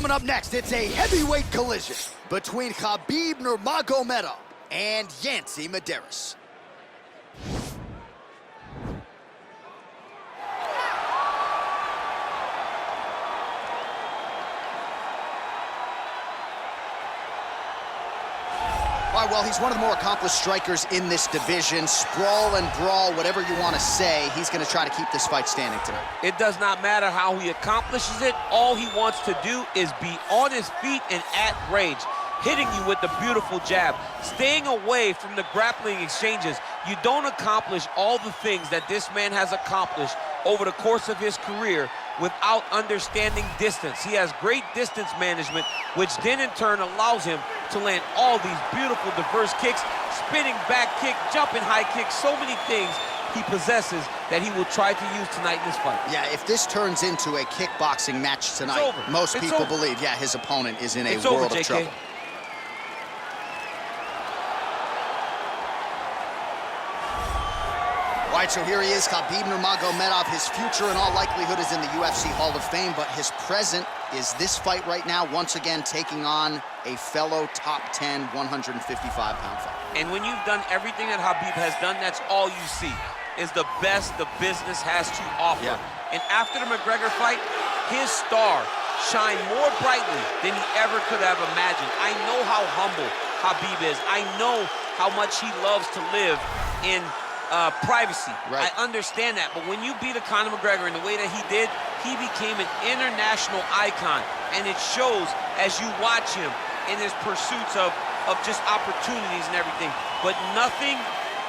Coming up next, it's a heavyweight collision between Khabib Nurmagomedov and Yancy Medeiros. All right, well, he's one of the more accomplished strikers in this division. Sprawl and brawl, whatever you want to say, he's going to try to keep this fight standing tonight. It does not matter how he accomplishes it. All he wants to do is be on his feet and at range, hitting you with the beautiful jab, staying away from the grappling exchanges. You don't accomplish all the things that this man has accomplished over the course of his career without understanding distance. He has great distance management, which then in turn allows him to land all these beautiful, diverse kicks, spinning back kick, jumping high kick, so many things he possesses that he will try to use tonight in this fight. Yeah, if this turns into a kickboxing match tonight, most people believe, yeah, his opponent is in a world of trouble. All right, so here he is, Khabib Nurmagomedov. His future, in all likelihood, is in the UFC Hall of Fame, but his present is this fight right now, once again taking on a fellow top 10, 155-pound fighter. And when you've done everything that Khabib has done, that's all you see, is the best the business has to offer. Yeah. And after the McGregor fight, his star shined more brightly than he ever could have imagined. I know how humble Khabib is. I know how much he loves to live in privacy. Right. I understand that, but when you beat a Conor McGregor in the way that he did, he became an international icon, and it shows as you watch him in his pursuits of just opportunities and everything. But nothing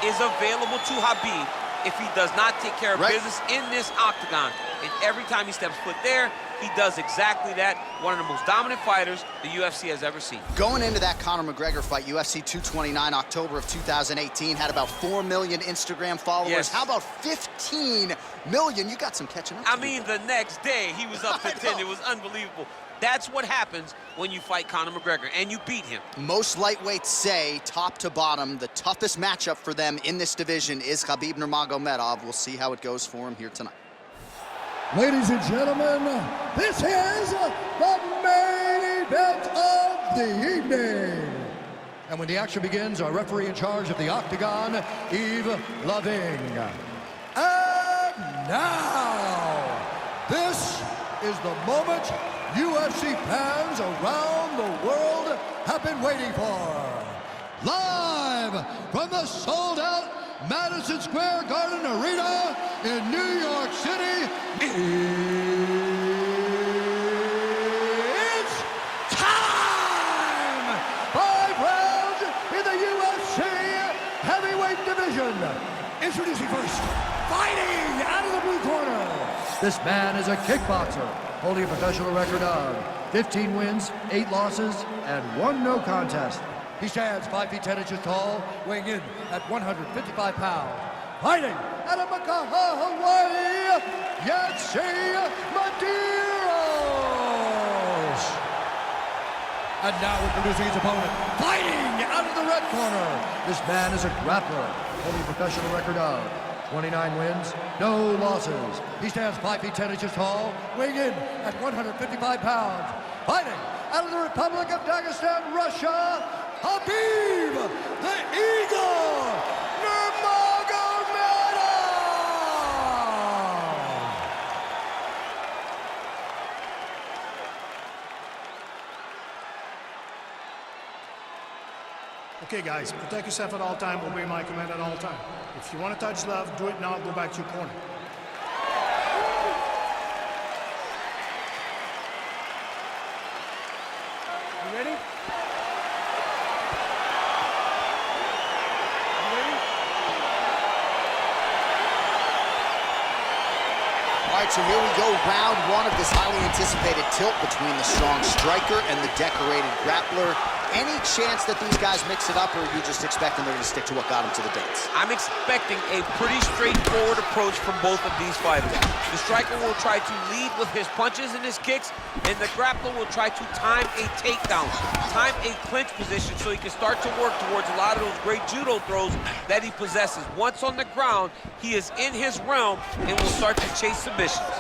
is available to Khabib if he does not take care of business in this octagon. And every time he steps foot there, he does exactly that. One of the most dominant fighters the UFC has ever seen. Going into that Conor McGregor fight, UFC 229, October of 2018, had about 4 million Instagram followers. Yes. How about 15 million? You got some catching up to do. I mean, the next day, he was up to 10. It was unbelievable. That's what happens when you fight Conor McGregor, and you beat him. Most lightweights say, top to bottom, the toughest matchup for them in this division is Khabib Nurmagomedov. We'll see how it goes for him here tonight. Ladies and gentlemen, this is the main event of the evening. And when the action begins, our referee in charge of the Octagon, Yves Loving. And now, this is the moment UFC fans around the world have been waiting for. Live from the sold-out Madison Square Garden Arena in New York City, it's time! 5 rounds in the UFC heavyweight division. Introducing first, fighting out of the blue corner. This man is a kickboxer, holding a professional record of 15 wins, 8 losses, and 1 no contest. He stands 5 feet 10 inches tall, weighing in at 155 pounds. Fighting out of Makaha, Hawaii, Yancy Medeiros. And now introducing his opponent, fighting out of the red corner. This man is a grappler, holding a professional record of 29 wins, no losses. He stands 5 feet 10 inches tall, weighing in at 155 pounds. Fighting out of the Republic of Dagestan, Russia, Khabib, the Eagle, Nurmagomedov! Okay, guys, protect yourself at all times, obey my command at all times. If you want to touch love, do it now, go back to your corner. You ready? All right, so here we go, round 1 of this highly anticipated tilt between the strong striker and the decorated grappler. Any chance that these guys mix it up, or are you just expecting they're going to stick to what got them to the dates? I'm expecting a pretty straightforward approach from both of these fighters. The striker will try to lead with his punches and his kicks, and the grappler will try to time a takedown, time a clinch position so he can start to work towards a lot of those great judo throws that he possesses. Once on the ground, he is in his realm and will start to chase submissions.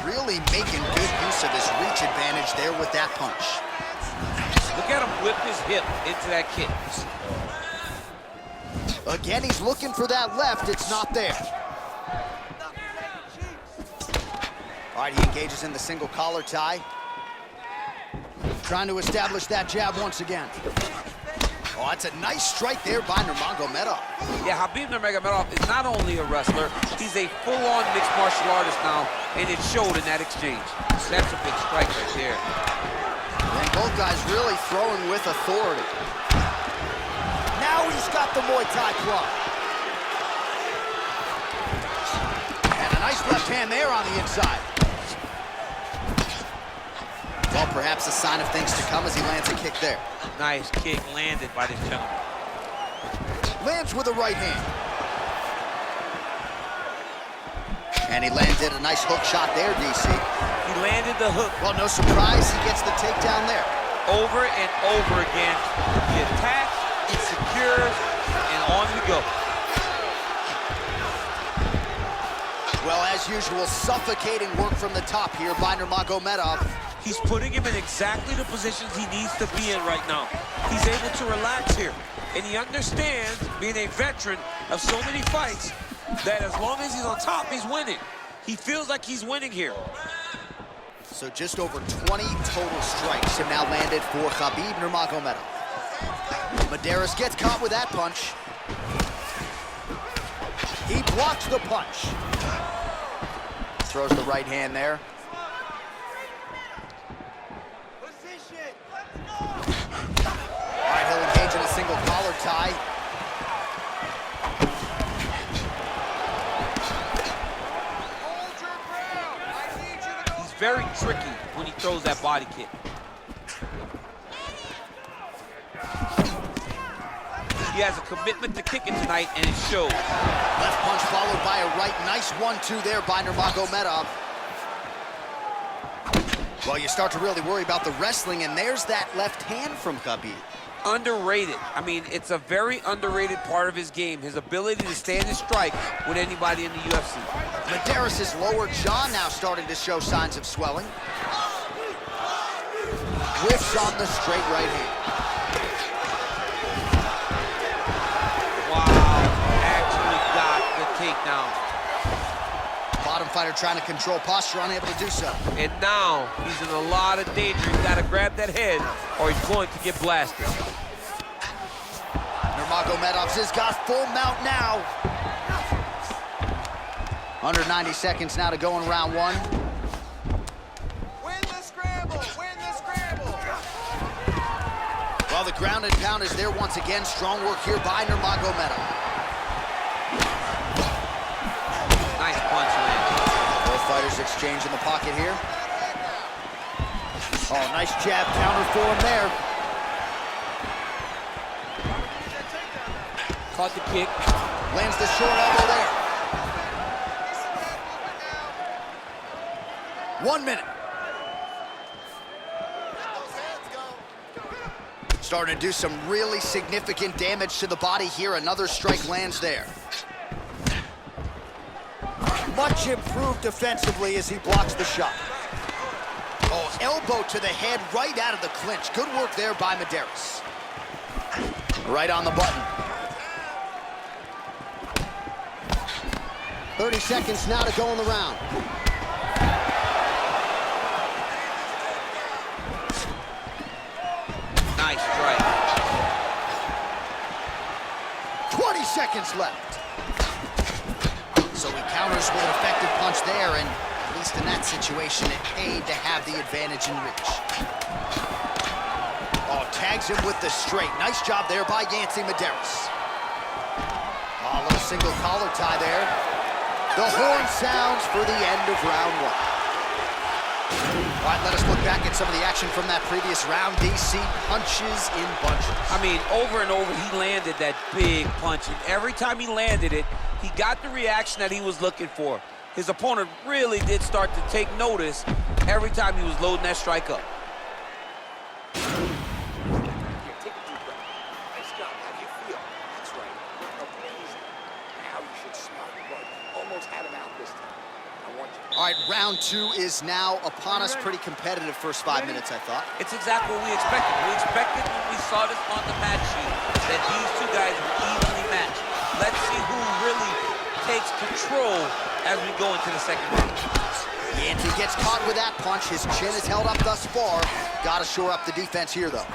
Real really making good use of his reach advantage there with that punch. Look at him whip his hip into that kick. Again, he's looking for that left. It's not there. All right, he engages in the single collar tie. Trying to establish that jab once again. Oh, that's a nice strike there by Nurmagomedov. Yeah, Khabib Nurmagomedov is not only a wrestler, he's a full-on mixed martial artist now, and it showed in that exchange. That's a big strike right there. And both guys really throwing with authority. Now he's got the Muay Thai club. And a nice left hand there on the inside. Well, perhaps a sign of things to come as he lands a kick there. Nice kick landed by this gentleman. Lands with a right hand. And he landed a nice hook shot there, DC. He landed the hook. Well, no surprise, he gets the takedown there. Over and over again. He attacks, he secures, and on we go. Well, as usual, suffocating work from the top here by Nurmagomedov. He's putting him in exactly the positions he needs to be in right now. He's able to relax here. And he understands, being a veteran of so many fights, that as long as he's on top, he's winning. He feels like he's winning here. So just over 20 total strikes have now landed for Khabib Nurmagomedov. Medeiros gets caught with that punch. He blocks the punch. Throws the right hand there. All right, he'll engage in a single collar tie. He's very tricky when he throws that body kick. He has a commitment to kicking tonight, and it shows. Left punch followed by a right. Nice 1-2 there by Nurmagomedov. Well, you start to really worry about the wrestling, and there's that left hand from Khabib. Underrated. I mean, it's a very underrated part of his game, his ability to stand and strike with anybody in the UFC. Medeiros' lower jaw now starting to show signs of swelling. Whiffs on the straight right hand. Wow, actually got the takedown. Bottom fighter trying to control posture, unable to do so. And now he's in a lot of danger. He's got to grab that head or he's going to get blasted. Nurmagomedov has got full mount now. Under 90 seconds now to go in round one. Win the scramble! Win the scramble! Well, the ground and pound is there once again. Strong work here by Nurmagomedov. Nice punch land. Both fighters exchange in the pocket here. Oh, nice jab counter for him there. Caught the kick. Lands the short elbow there. 1 minute. Starting to do some really significant damage to the body here. Another strike lands there. Much improved defensively as he blocks the shot. Oh, elbow to the head right out of the clinch. Good work there by Medeiros. Right on the button. 30 seconds now to go in the round. Nice strike. 20 seconds left. So he counters with an effective punch there, and at least in that situation, it paid to have the advantage in reach. Oh, tags him with the straight. Nice job there by Yancy Medeiros. Oh, a little single collar tie there. The horn sounds for the end of round one. All right, let us look back at some of the action from that previous round. DC, punches in bunches. I mean, over and over, he landed that big punch, and every time he landed it, he got the reaction that he was looking for. His opponent really did start to take notice every time he was loading that strike up. Take a deep breath. Nice job. How do you feel? That's right. Amazing. Now you should smell the blood. Almost had him out this time. I want you. All right, Round 2 is now upon us. Pretty competitive first 5 minutes, I thought. It's exactly what we expected. We expected when we saw this on the match sheet that these two guys were evenly matched. Let's see who really takes control as we go into the second round. Yancy gets caught with that punch. His chin is held up thus far. Got to shore up the defense here, though.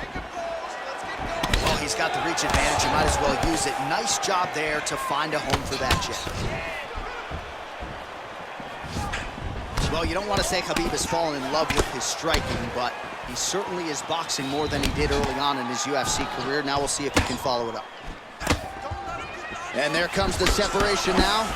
Well, he's got the reach advantage. You might as well use it. Nice job there to find a home for that jab. Well, you don't want to say Khabib has fallen in love with his striking, but he certainly is boxing more than he did early on in his UFC career. Now we'll see if he can follow it up. And there comes the separation now.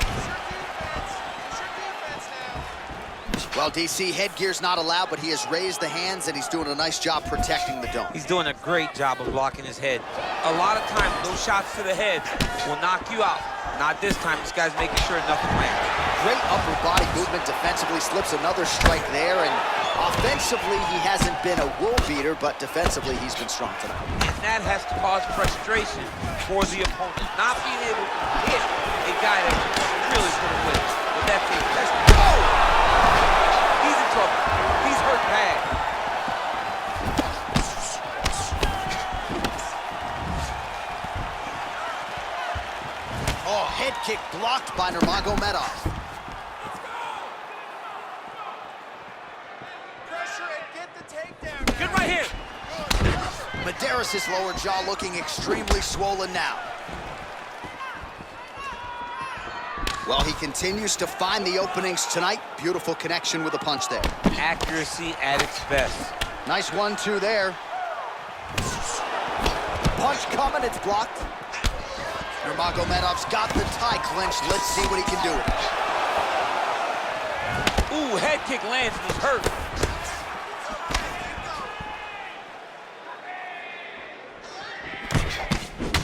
Well, DC, headgear's not allowed, but he has raised the hands, and he's doing a nice job protecting the dome. He's doing a great job of blocking his head. A lot of times, those shots to the head will knock you out. Not this time. This guy's making sure nothing lands. Great upper body movement defensively, slips another strike there, and offensively, he hasn't been a world beater, but defensively, he's been strong tonight. And that has to cause frustration for the opponent. Not being able to hit a guy that really put away. But that's a test. Oh! He's in trouble. He's hurt bad. Oh, head kick blocked by Nurmagomedov. Good right here. Medeiros' lower jaw looking extremely swollen now. Well, he continues to find the openings tonight. Beautiful connection with a punch there. Accuracy at its best. Nice 1-2 there. Punch coming, it's blocked. Nurmagomedov's got the tie clinched. Let's see what he can do with it. Ooh, head kick lands and he's hurt.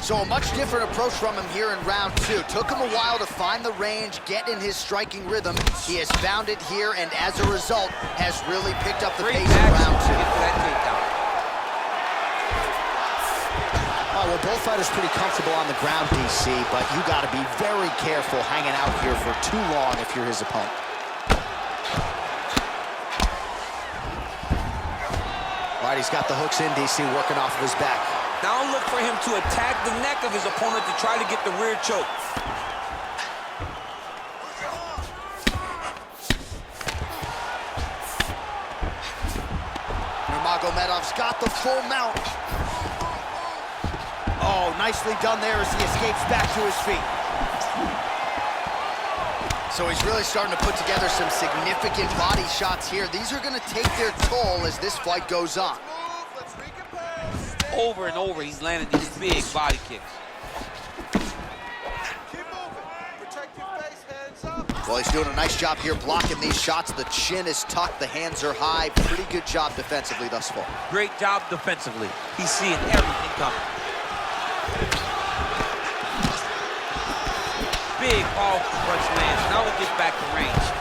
So a much different approach from him here in round 2. Took him a while to find the range, get in his striking rhythm. He has found it here, and as a result, has really picked up the pace in round 2. Oh, well, both fighters pretty comfortable on the ground, DC, but you got to be very careful hanging out here for too long if you're his opponent. All right, he's got the hooks in, DC, working off of his back. Now look for him to attack the neck of his opponent to try to get the rear choke. Nurmagomedov's got the full mount. Oh, nicely done there as he escapes back to his feet. So he's really starting to put together some significant body shots here. These are going to take their toll as this fight goes on. Over and over, he's landing these big body kicks. Keep moving. Protect your face, hands up. Well, he's doing a nice job here blocking these shots. The chin is tucked, the hands are high. Pretty good job defensively thus far. Great job defensively. He's seeing everything coming. Big powerful punch lands. Now we'll get back to range.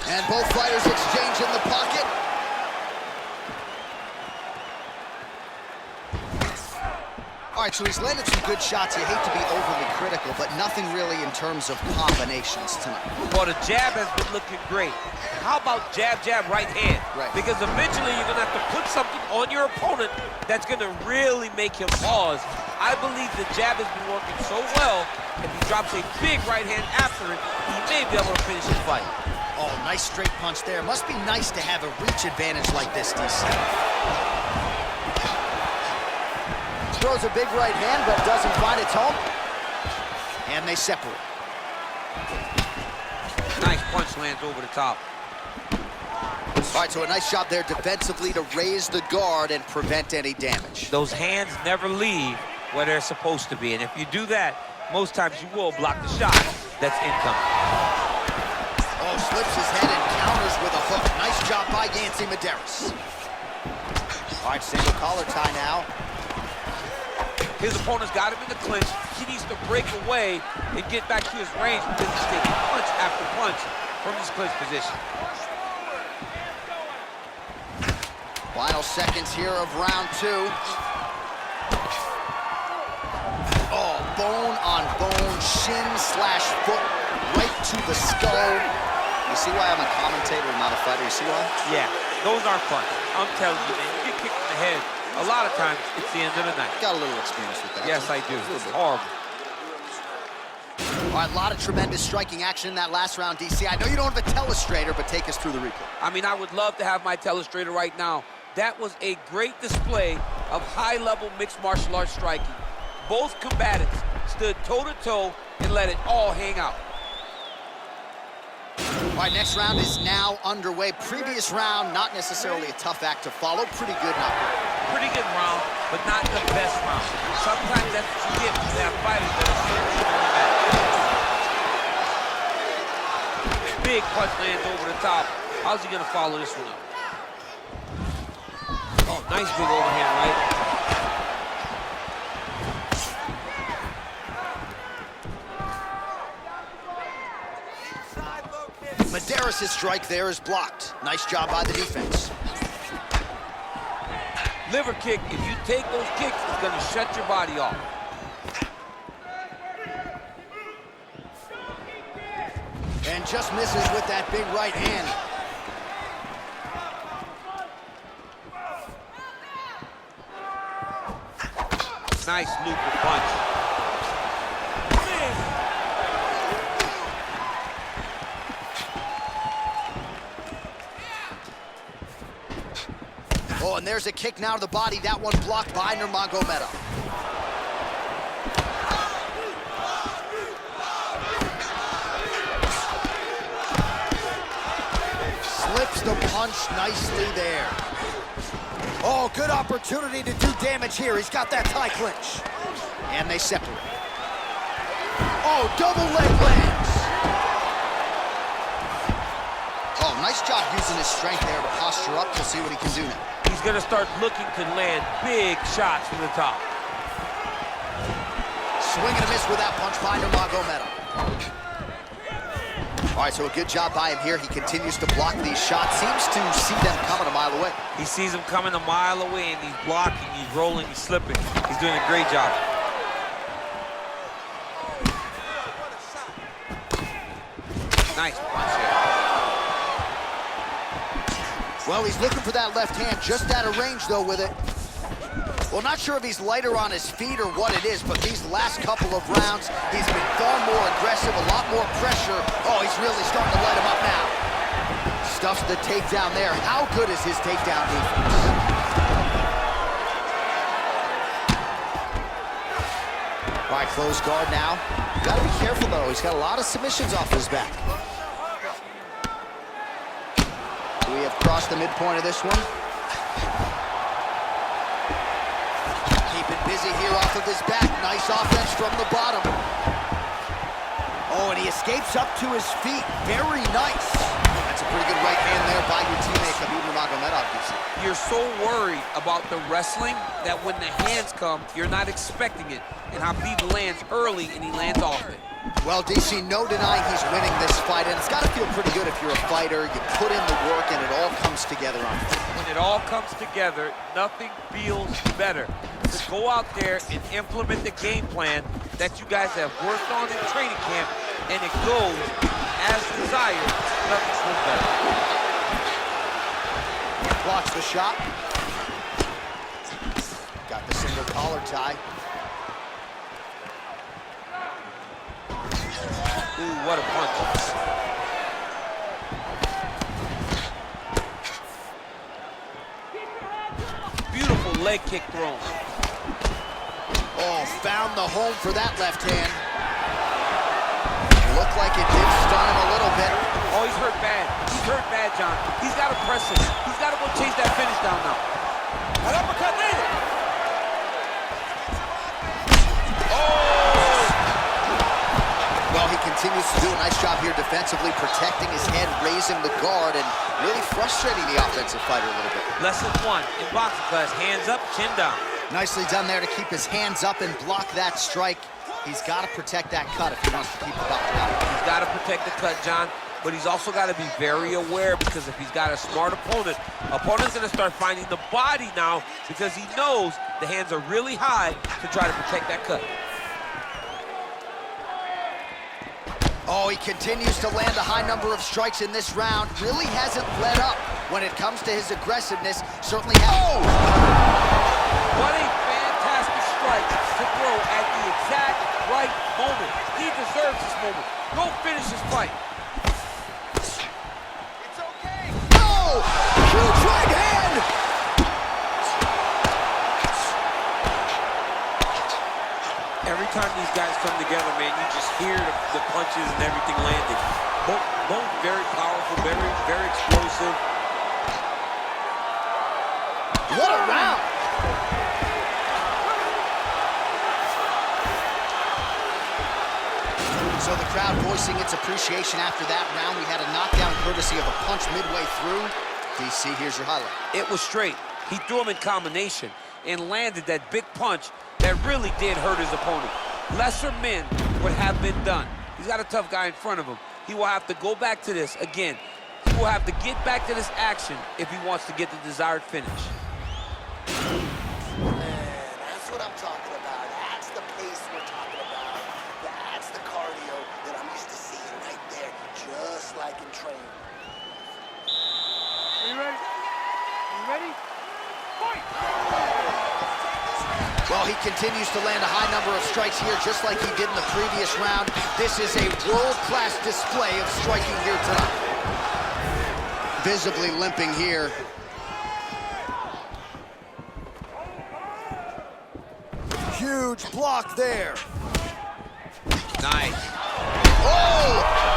And both fighters exchange in the pocket. All right, so he's landed some good shots. You hate to be overly critical, but nothing really in terms of combinations tonight. Well, the jab has been looking great. How about jab, jab, right hand? Right. Because eventually you're going to have to put something on your opponent that's going to really make him pause. I believe the jab has been working so well, if he drops a big right hand after it, he may be able to finish the fight. Oh, nice straight punch there. Must be nice to have a reach advantage like this, DC. Throws a big right hand, but doesn't find its home. And they separate. Nice punch lands over the top. All right, so a nice job there defensively to raise the guard and prevent any damage. Those hands never leave where they're supposed to be. And if you do that, most times you will block the shot that's incoming. Oh, slips his head and counters with a hook. Nice job by Yancy Medeiros. All right, single collar tie now. His opponent's got him in the clinch. He needs to break away and get back to his range because he's taking punch after punch from his clinch position. Final seconds here of round 2. collarbone, shin slash foot, right to the skull. You see why I'm a commentator and not a fighter? You see why? Yeah, those aren't fun. I'm telling you, man, you get kicked in the head, a lot of times it's the end of the night. Got a little experience with that. Yes, I do. It's horrible. All right, a lot of tremendous striking action in that last round, DC. I know you don't have a telestrator, but take us through the replay. I mean, I would love to have my telestrator right now. That was a great display of high-level mixed martial arts striking. Both combatants stood toe-to-toe and let it all hang out. All right, next round is now underway. Previous round, not necessarily a tough act to follow. Pretty good, not good. Pretty good round, but not the best round. Sometimes that's what you get when you have fighters that are certainly really mad. Big punch lands over the top. How's he gonna follow this one up? Oh, nice big overhand right. Medeiros' strike there is blocked. Nice job by the defense. Liver kick, if you take those kicks, it's gonna shut your body off. And just misses with that big right hand. Nice looping punch. Oh, and there's a kick now to the body. That one blocked by Nurmagomedov. Slips the punch nicely there. Oh, good opportunity to do damage here. He's got that tie clinch. And they separate. Oh, double leg lands. Oh, nice job using his strength there to posture up to see what he can do now. He's gonna start looking to land big shots from the top. Swing and a miss with that punch by Nurmagomedov. All right, so a good job by him here. He continues to block these shots. Seems to see them coming a mile away. He sees them coming a mile away, and he's blocking, he's rolling, he's slipping. He's doing a great job. Nice punch here. Well, he's looking for that left hand, just out of range, though, with it. Well, not sure if he's lighter on his feet or what it is, but these last couple of rounds, he's been far more aggressive, a lot more pressure. Oh, he's really starting to light him up now. Stuffs the takedown there. How good is his takedown defense? All right, close guard now. Got to be careful, though. He's got a lot of submissions off his back. We have crossed the midpoint of this one. Keeping busy here off of his back. Nice offense from the bottom. Oh, and he escapes up to his feet. Very nice. That's a pretty good right hand there by your teammate, Khabib Nurmagomedov. You're so worried about the wrestling that when the hands come, you're not expecting it. And Khabib lands early, and he lands often. Well, DC, no denying he's winning this fight, and it's got to feel pretty good if you're a fighter. You put in the work, and it all comes together on fight. When it all comes together, nothing feels better. To go out there and implement the game plan that you guys have worked on in training camp, and it goes as desired, nothing feels better. Blocks the shot. Got the single collar tie. Ooh, what a punch. Beautiful leg kick thrown. Oh, found the home for that left hand. Looked like it did stun him a little bit. Oh, he's hurt bad. He's hurt bad, John. He's got to press it. He's got to go chase that finish down now. An uppercut later. Well, he continues to do a nice job here defensively, protecting his head, raising the guard, and really frustrating the offensive fighter a little bit. Lesson one in boxing class, hands up, chin down. Nicely done there to keep his hands up and block that strike. He's got to protect that cut if he wants to keep the bout going. He's got to protect the cut, John, but he's also got to be very aware, because if he's got a smart opponent's going to start finding the body now, because he knows the hands are really high to try to protect that cut. Oh, he continues to land a high number of strikes in this round. Really hasn't let up when it comes to his aggressiveness. Certainly has. Oh! What a fantastic strike to throw at the exact right moment. He deserves this moment. Go finish this fight. It's okay. Oh! Huge right hand! Every time these guys come together, man, you just hear the punches and everything landing. Both very powerful, very explosive. What a round! So the crowd voicing its appreciation after that round. We had a knockdown courtesy of a punch midway through. DC, here's your highlight. It was straight. He threw him in combination and landed that big punch that really did hurt his opponent. Lesser men would have been done. He's got a tough guy in front of him. He will have to go back to this again. He will have to get back to this action if he wants to get the desired finish. Man, that's what I'm talking about. That's the pace we're talking about. That's the cardio that I'm used to seeing right there, just like in training. Are you ready? Are you ready? Fight! Well, he continues to land a high number of strikes here, just like he did in the previous round. This is a world-class display of striking here tonight. Visibly limping here. Huge block there. Nice. Oh!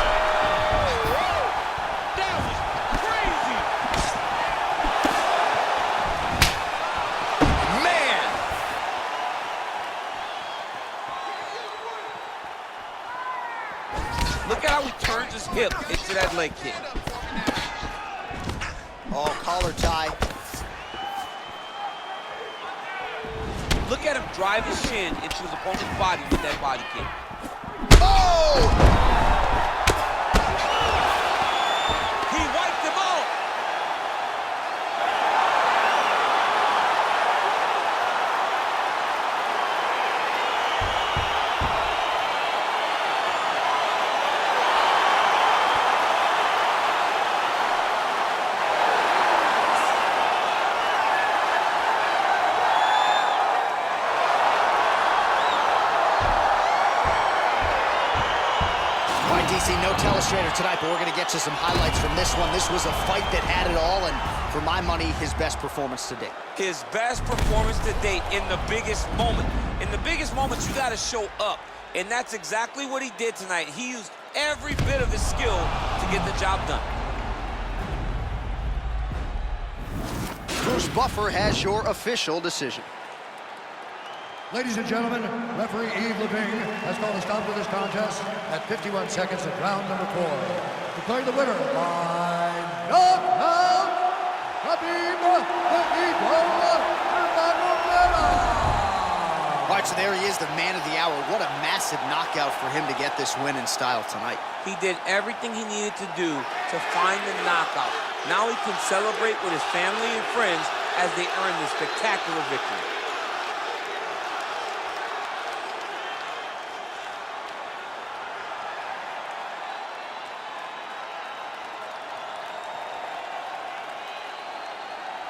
Look at how he turns his hip into that leg kick. Oh, collar tie. Look at him drive his shin into his opponent's body with that body kick. Oh! He wiped him out. DC, no telestrator tonight, but we're going to get you some highlights from this one. This was a fight that had it all, and for my money, his best performance to date. His best performance to date in the biggest moment. In the biggest moments, you got to show up, and that's exactly what he did tonight. He used every bit of his skill to get the job done. Bruce Buffer has your official decision. Ladies and gentlemen, referee Yves Levine has called a stop to this contest at 51 seconds of round number 4. Declaring the winner by knockout, Khabib Nurmagomedov. All right, so there he is, the man of the hour. What a massive knockout for him to get this win in style tonight. He did everything he needed to do to find the knockout. Now he can celebrate with his family and friends as they earn this spectacular victory.